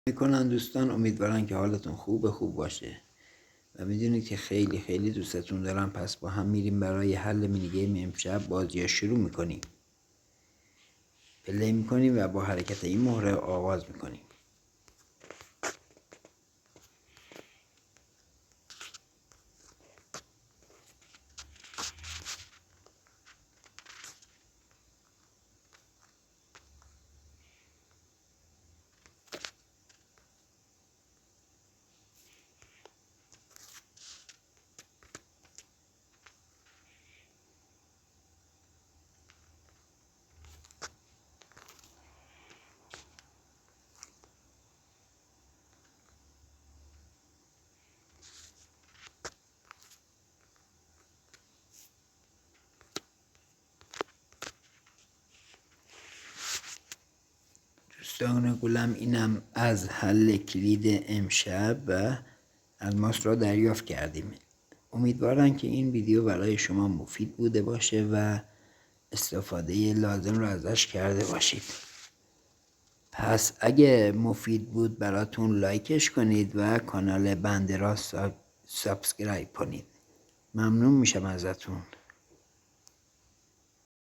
میکنن دوستان، امیدوارم که حالتون خوب باشه و میدونید که خیلی خیلی دوستتون دارم. پس با هم میریم برای حل مینی گیم امشب. بازی شروع میکنیم، پلی میکنیم و با حرکت این مهره آغاز میکنیم. دوستان گلم، اینم از حل کلید امشب و الماس را دریافت کردیم. امیدوارم که این ویدیو برای شما مفید بوده باشه و استفاده لازم را ازش کرده باشید. پس اگه مفید بود براتون لایکش کنید و کانال بنده را سابسکرایب کنید. ممنون میشم ازتون.